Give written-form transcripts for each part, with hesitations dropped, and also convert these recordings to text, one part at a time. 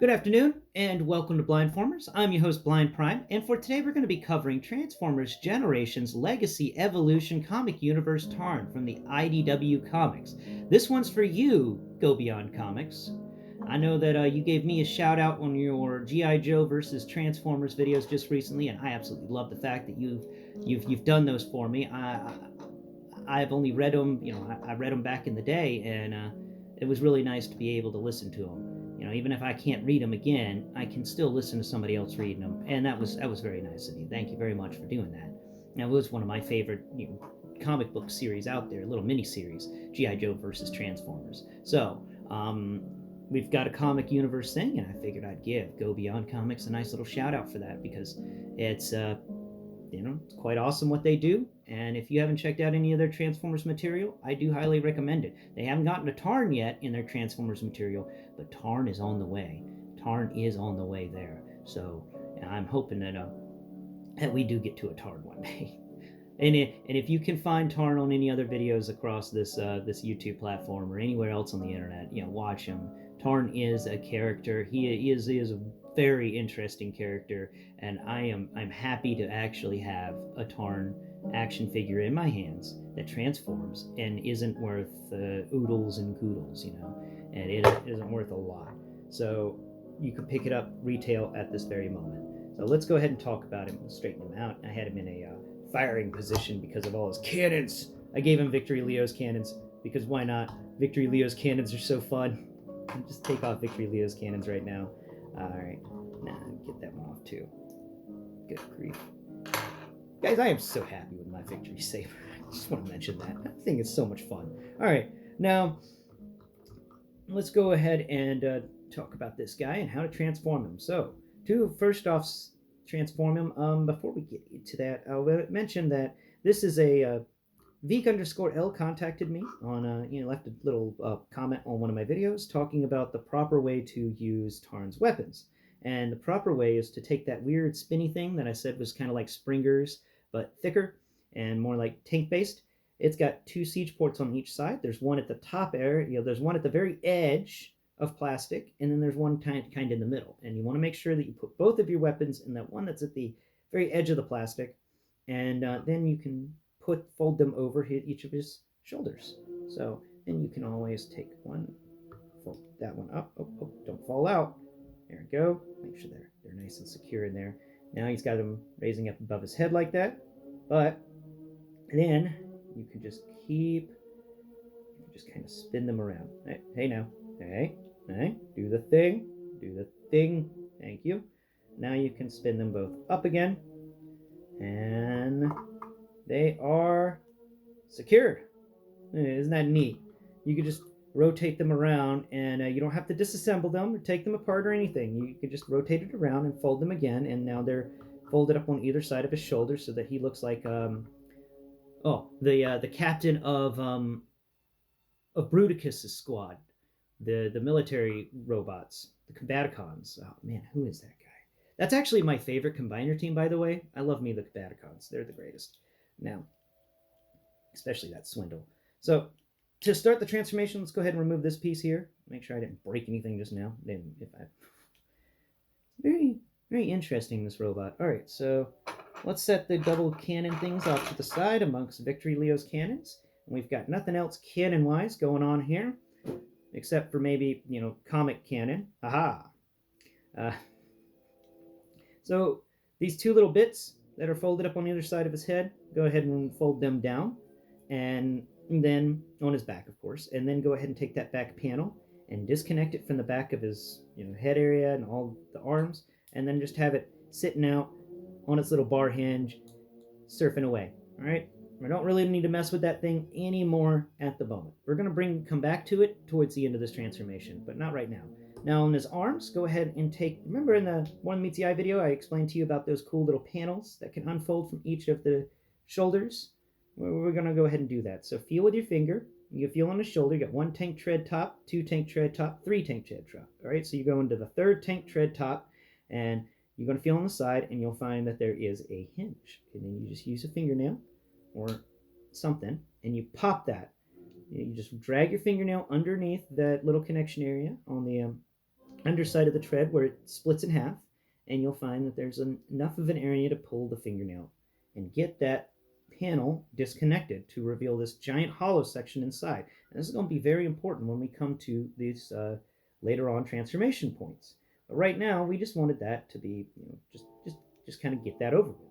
Good afternoon, and welcome to Blindformers. I'm your host, Blind Prime, and for today we're going to be covering Transformers Generations Legacy Evolution Comic Universe Tarn from the IDW Comics. This one's for you, Go Beyond Comics. I know that you gave me a shout out on your GI Joe versus Transformers videos just recently, and I absolutely love the fact that you've done those for me. I've only read them, I read them back in the day, and it was really nice to be able to listen to them. Even if I can't read them again, I can still listen to somebody else reading them, and that was very nice of you. Thank you very much for doing that. That was one of my favorite comic book series out there, little mini series, GI Joe versus Transformers. So we've got a comic universe thing, and I figured I'd give Go Beyond Comics a nice little shout out for that because it's quite awesome what they do. And if you haven't checked out any of their Transformers material, I do highly recommend it. They haven't gotten to Tarn yet in their Transformers material, but Tarn is on the way. Tarn is on the way there. So I'm hoping that we do get to a Tarn one day. And if you can find Tarn on any other videos across this YouTube platform or anywhere else on the internet, watch him. Tarn is a character. He is a very interesting character, and I'm happy to actually have a Tarn action figure in my hands that transforms and isn't worth oodles and poodles, and it isn't worth a lot. So you can pick it up retail at this very moment. So let's go ahead and talk about him and straighten him out. I had him in a firing position because of all his cannons. I gave him Victory Leo's cannons because why not? Victory Leo's cannons are so fun. I'll just take off Victory Leo's cannons right now. Alright, now get that one off too. Good grief. Guys, I am so happy with my Victory Saber. I just want to mention that. I think it's so much fun. Alright, now let's go ahead and talk about this guy and how to transform him. So, to first off transform him, before we get into that, I'll mention that this is a Veek_L contacted me on, left a little comment on one of my videos talking about the proper way to use Tarn's weapons. And the proper way is to take that weird spinny thing that I said was kind of like Springer's, but thicker and more like tank-based. It's got two siege ports on each side. There's one at the top area, there's one at the very edge of plastic, and then there's one kind in the middle. And you want to make sure that you put both of your weapons in that one that's at the very edge of the plastic, and then you can fold them over each of his shoulders. So then you can always take one, fold that one up. Oh, don't fall out. There we go. Make sure they're nice and secure in there. Now he's got them raising up above his head like that. But then you can just kind of spin them around. Hey now. Hey. Do the thing. Thank you. Now you can spin them both up again. And they are secured. Isn't that neat? You can just rotate them around, and you don't have to disassemble them or take them apart or anything. You can just rotate it around and fold them again, and now they're folded up on either side of his shoulder so that he looks like the captain of Bruticus's squad, the military robots, the Combaticons. Oh man, who is that guy? That's actually my favorite combiner team, by the way. I love me the Combaticons. They're the greatest. Now, especially that Swindle. So to start the transformation, let's go ahead and remove this piece here. Make sure I didn't break anything just now. Very, very interesting, this robot. All right, so let's set the double cannon things off to the side amongst Victory Leo's cannons. And we've got nothing else cannon-wise going on here, except for maybe, comic cannon. Aha! So these two little bits that are folded up on either side of his head, go ahead and fold them down. And then on his back, of course, and then go ahead and take that back panel and disconnect it from the back of his head area and all the arms, and then just have it sitting out on its little bar hinge, surfing away. All right, we don't really need to mess with that thing anymore at the moment. We're going to come back to it towards the end of this transformation, but not right now. Now on his arms, go ahead and remember in the One Meets the Eye video, I explained to you about those cool little panels that can unfold from each of the shoulders. We're going to go ahead and do that. So feel with your finger. You feel on the shoulder. You got one tank tread top, two tank tread top, three tank tread top. All right, so you go into the third tank tread top, and you're going to feel on the side, and you'll find that there is a hinge. And then you just use a fingernail or something, and you pop that. You just drag your fingernail underneath that little connection area on the underside of the tread where it splits in half, and you'll find that there's enough of an area to pull the fingernail and get that panel disconnected to reveal this giant hollow section inside. And this is going to be very important when we come to these later on transformation points. But right now, we just wanted that to be, just kind of get that over with.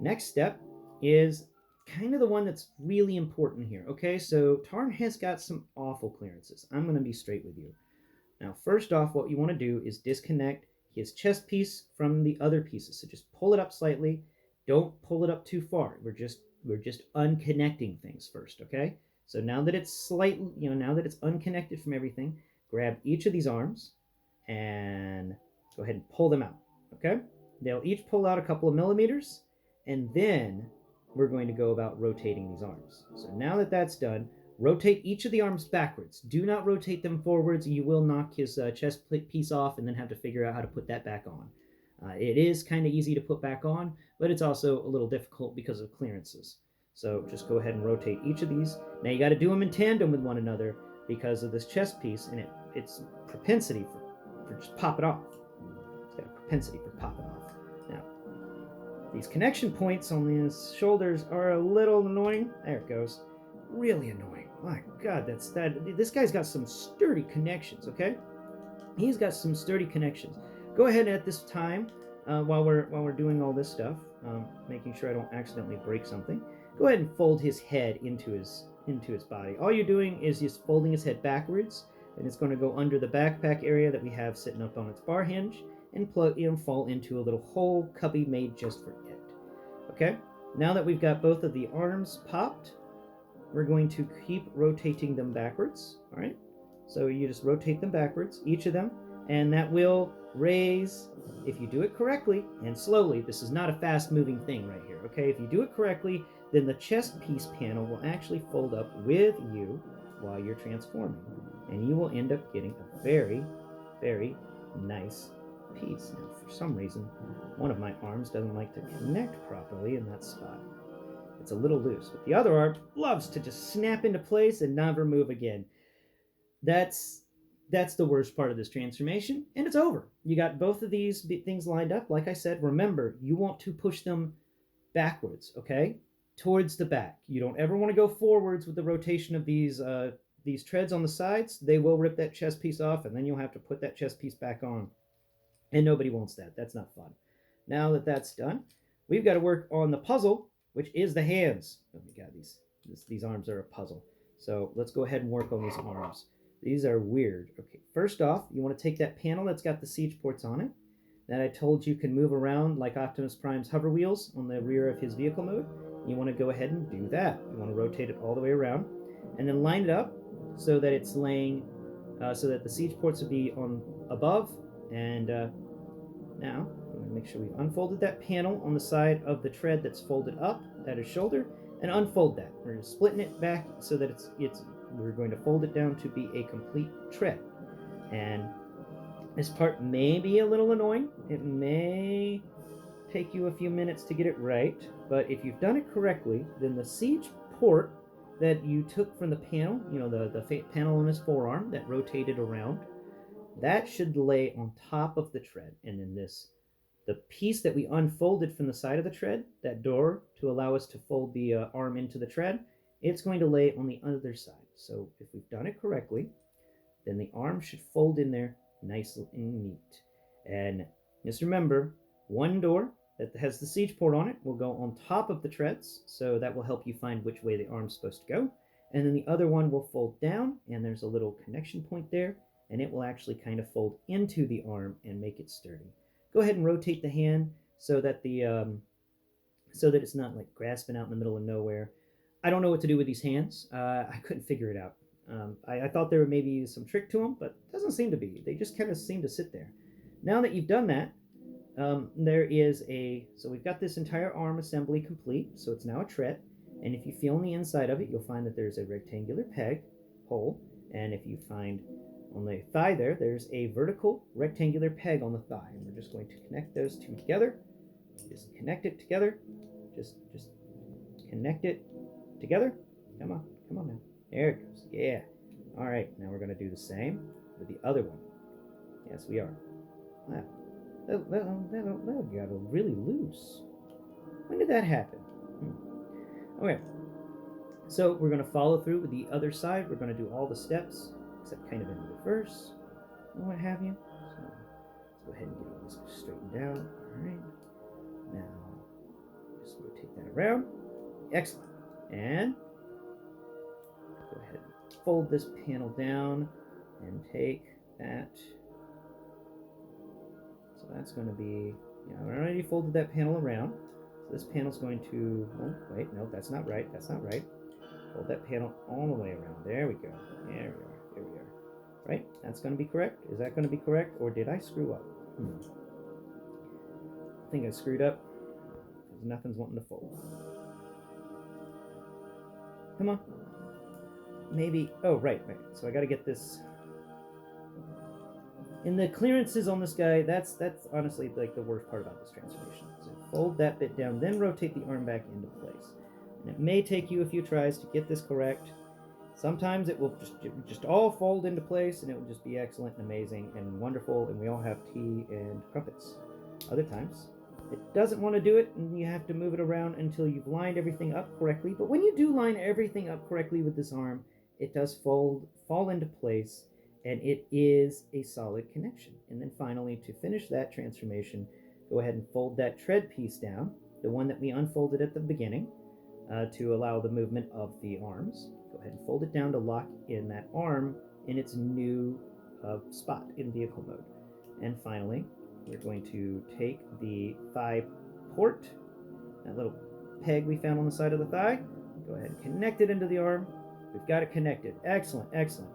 Next step is kind of the one that's really important here. Okay, so Tarn has got some awful clearances. I'm going to be straight with you. Now, first off, what you want to do is disconnect his chest piece from the other pieces. So just pull it up slightly. Don't pull it up too far. We're just unconnecting things first, okay? So now that it's slightly, now that it's unconnected from everything, grab each of these arms and go ahead and pull them out, okay? They'll each pull out a couple of millimeters, and then we're going to go about rotating these arms. So now that that's done, rotate each of the arms backwards. Do not rotate them forwards. You will knock his chest piece off and then have to figure out how to put that back on. It is kind of easy to put back on, but it's also a little difficult because of clearances. So just go ahead and rotate each of these. Now you got to do them in tandem with one another because of this chest piece and its propensity for just pop it off. It's got a propensity for popping off. Now, these connection points on these shoulders are a little annoying. There it goes. Really annoying. My God, this guy's got some sturdy connections, okay? He's got some sturdy connections. Go ahead at this time, while we're doing all this stuff, making sure I don't accidentally break something. Go ahead and fold his head into his body. All you're doing is just folding his head backwards, and it's going to go under the backpack area that we have sitting up on its bar hinge, and fall into a little hole cubby made just for it. Okay. Now that we've got both of the arms popped, we're going to keep rotating them backwards. All right. So you just rotate them backwards, each of them, and that will raise, if you do it correctly and slowly. This is not a fast-moving thing right here. Okay. If you do it correctly, then the chest piece panel will actually fold up with you while you're transforming, and you will end up getting a very, very nice piece. Now, for some reason, one of my arms doesn't like to connect properly in that spot. It's a little loose, but the other arm loves to just snap into place and never move again. That's the worst part of this transformation, and it's over. You got both of these things lined up. Like I said, remember, you want to push them backwards, okay? Towards the back. You don't ever want to go forwards with the rotation of these treads on the sides. They will rip that chest piece off, and then you'll have to put that chest piece back on. And nobody wants that. That's not fun. Now that that's done, we've got to work on the puzzle, which is the hands. Oh my God, these arms are a puzzle. So let's go ahead and work on these arms. These are weird. Okay, first off, you want to take that panel that's got the siege ports on it that I told you can move around like Optimus Prime's hover wheels on the rear of his vehicle mode. You want to go ahead and do that. You want to rotate it all the way around and then line it up so that it's laying, so that the siege ports will be on above. And now I'm going to make sure we've unfolded that panel on the side of the tread that's folded up at his shoulder, and unfold that. We're just splitting it back so that we're going to fold it down to be a complete tread. And this part may be a little annoying. It may take you a few minutes to get it right, but if you've done it correctly, then the siege port that you took from the panel, the panel on his forearm that rotated around, that should lay on top of the tread. And then the piece that we unfolded from the side of the tread, that door to allow us to fold the arm into the tread, it's going to lay on the other side. So if we've done it correctly, then the arm should fold in there nice and neat. And just remember, one door that has the siege port on it will go on top of the treads, so that will help you find which way the arm's supposed to go. And then the other one will fold down, and there's a little connection point there, and it will actually kind of fold into the arm and make it sturdy. Go ahead and rotate the hand so that it's not like grasping out in the middle of nowhere. I don't know what to do with these hands. I couldn't figure it out. I thought there may be some trick to them, but it doesn't seem to be. They just kind of seem to sit there. Now that you've done that, so we've got this entire arm assembly complete, so it's now a tread. And if you feel on the inside of it, you'll find that there's a rectangular peg hole. And if you find on the thigh there's a vertical rectangular peg on the thigh. And we're just going to connect those two together. Just connect it together. Just connect it together. Come on now. There it goes. Yeah. All right, now we're going to do the same with the other one. Yes, we are. Wow. That got really loose. When did that happen? Okay. So we're going to follow through with the other side. We're going to do all the steps, except kind of in reverse, and what have you. So let's go ahead and get all this straightened out. All right. Now, just rotate that around. Excellent. And go ahead and fold this panel down and take that. So that's going to be, I already folded that panel around. So this panel's going to, oh, wait, no, that's not right. That's not right. Fold that panel all the way around. There we go. There we are. Here we are. Right? That's going to be correct? Is that going to be correct? Or did I screw up? I think I screwed up because nothing's wanting to fold. Come on. Maybe. Oh, right. So I got to get this. And the clearances on this guy, that's honestly like the worst part about this transformation. So fold that bit down, then rotate the arm back into place. And it may take you a few tries to get this correct. Sometimes it will just all fold into place, and it will just be excellent and amazing and wonderful, and we all have tea and crumpets. Other times, it doesn't want to do it, and you have to move it around until you've lined everything up correctly. But when you do line everything up correctly with this arm, it does fall into place, and it is a solid connection. And then finally, to finish that transformation, go ahead and fold that tread piece down, the one that we unfolded at the beginning, to allow the movement of the arms. Go ahead and fold it down to lock in that arm in its new spot in vehicle mode. And finally, we're going to take the thigh port, that little peg we found on the side of the thigh, go ahead and connect it into the arm. We've got it connected. Excellent, excellent.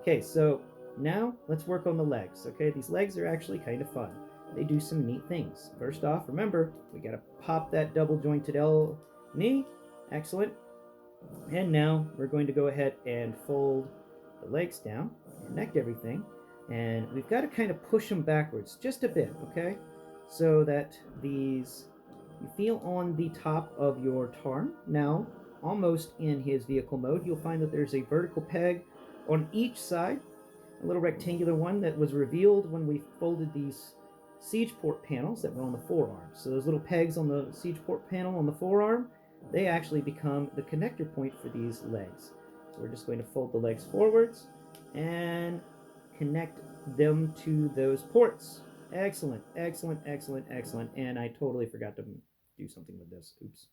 Okay, so now let's work on the legs. Okay, these legs are actually kind of fun. They do some neat things. First off, remember, we got to pop that double jointed L knee. Excellent. And now we're going to go ahead and fold the legs down, connect everything, and we've got to kind of push them backwards just a bit, okay? So that these, you feel on the top of your Tarn. Now, almost in his vehicle mode, you'll find that there's a vertical peg on each side, a little rectangular one that was revealed when we folded these siege port panels that were on the forearm. So those little pegs on the siege port panel on the forearm, they actually become the connector point for these legs. So we're just going to fold the legs forwards and connect them to those ports. Excellent, excellent, excellent, excellent. And I totally forgot to do something with this. Oops.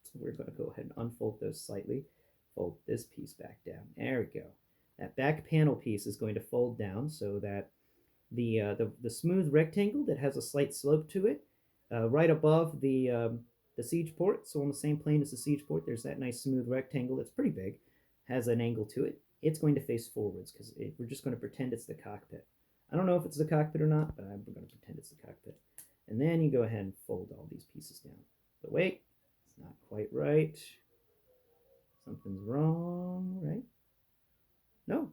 So we're going to go ahead and unfold those slightly. Fold this piece back down. There we go. That back panel piece is going to fold down so that the smooth rectangle that has a slight slope to it, right above the siege port, so on the same plane as the siege port, there's that nice smooth rectangle that's pretty big, has an angle to it. It's going to face forwards because we're just going to pretend it's the cockpit. I don't know if it's the cockpit or not, but I'm going to pretend it's the cockpit. And then you go ahead and fold all these pieces down. But wait, it's not quite right. Something's wrong, right? No.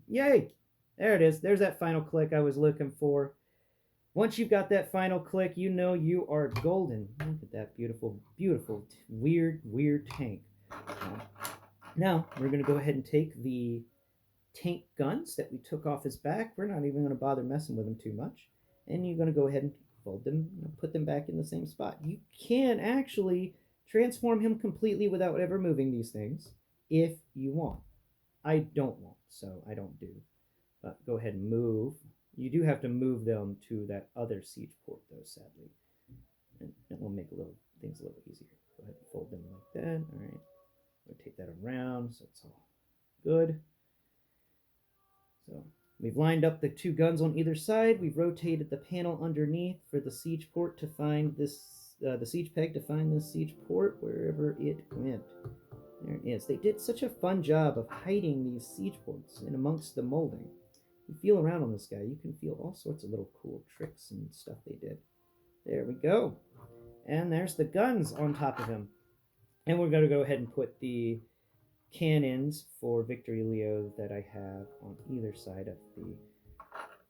Yay! There it is. There's that final click I was looking for. Once you've got that final click, you know you are golden. Look at that beautiful, beautiful, weird tank. Now, we're going to go ahead and take the tank guns that we took off his back. We're not even going to bother messing with them too much. And you're going to go ahead and fold them, put them back in the same spot. You can actually transform him completely without ever moving these things if you want. I don't want, so I don't do. But go ahead and move. You do have to move them to that other siege port, though, sadly. And that will make things a little easier. Go ahead and fold them like that. All right. Rotate that around so it's all good. So we've lined up the two guns on either side. We've rotated the panel underneath for the siege port to find this, the siege peg to find this siege port wherever it went. There it is. They did such a fun job of hiding these siege ports in amongst the molding. You feel around on this guy, you can feel all sorts of little cool tricks and stuff they did. There we go. And there's the guns on top of him. And we're going to go ahead and put the cannons for Victory Leo that I have on either side of the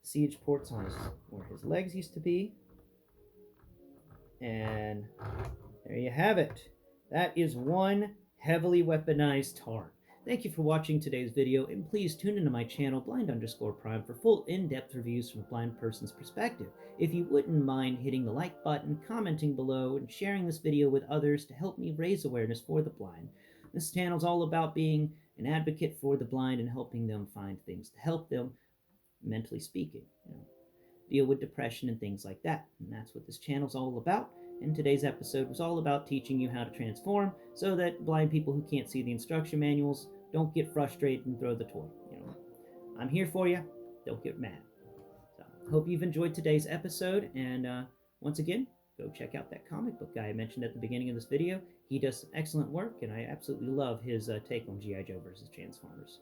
siege ports on where his legs used to be. And there you have it. That is one heavily weaponized Tarn. Thank you for watching today's video, and please tune into my channel, blind_prime, for full in-depth reviews from a blind person's perspective. If you wouldn't mind hitting the like button, commenting below, and sharing this video with others to help me raise awareness for the blind. This channel is all about being an advocate for the blind and helping them find things to help them, mentally speaking, deal with depression and things like that. And that's what this channel is all about. And today's episode was all about teaching you how to transform so that blind people who can't see the instruction manuals don't get frustrated and throw the toy. I'm here for you. Don't get mad. So, hope you've enjoyed today's episode. And once again, go check out that comic book guy I mentioned at the beginning of this video. He does some excellent work, and I absolutely love his take on G.I. Joe versus Transformers.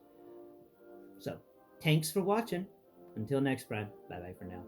So, thanks for watching. Until next time, bye-bye for now.